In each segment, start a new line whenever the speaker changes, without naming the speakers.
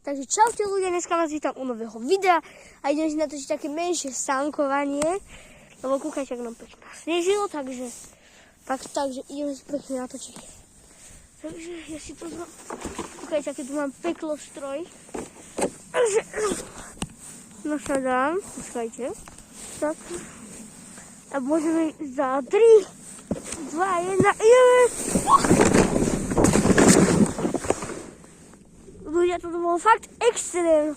Takže čaute ľudia, dneska vás vítam u nového videa a ideme si natočiť také menšie sánkovanie, lebo kúkajte, ak nám pekne snežilo, takže ideme si pekne natočiť. Takže ja si to znam, kúkajte, aký tu mám peklo stroj. Takže nasadám, počkajte, tak a môžeme ísť za 3, 2, 1, ideme! Ľudia, toto bolo fakt extrém.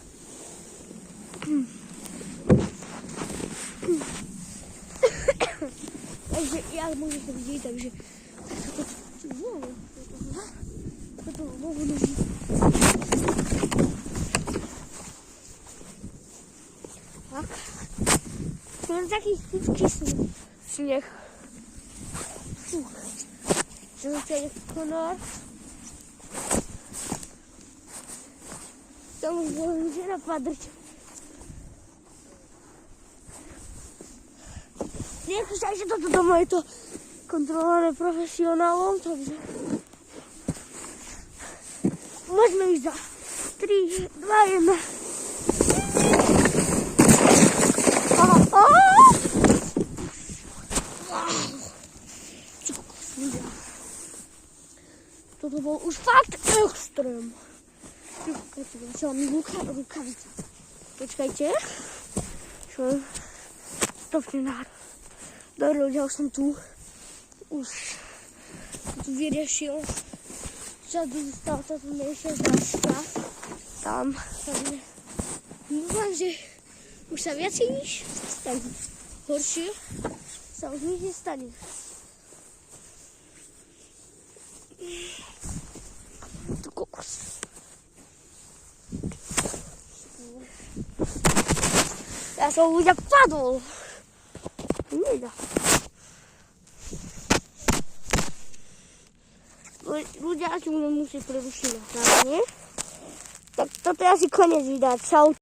Takže ja môžem to vidieť, takže toto bolo noží. Tak. To je taký chudký sneh. Čo to je konár? Tam už môže napadrť. Nechúšaj, že toto doma je to kontrolované profesionálom, takže môžeme ísť za 3, 2, 1. Toto bol už fakt extrém. Čo mám rukavica. Počkajte. Čo mám stopne nár. Dobre ľudia, už som tu. Už tu vyriešil. Čas dostal táto menšia záška. Tam. Takže dúfam, že už sa viacej nič stane. Horšie sa už nič nestane. Tu kokos. Ja som ľudia padol. Nedá. Ľudia, asi budem musieť prerušiť nahrávanie. Tak toto je asi koniec videa. Čau.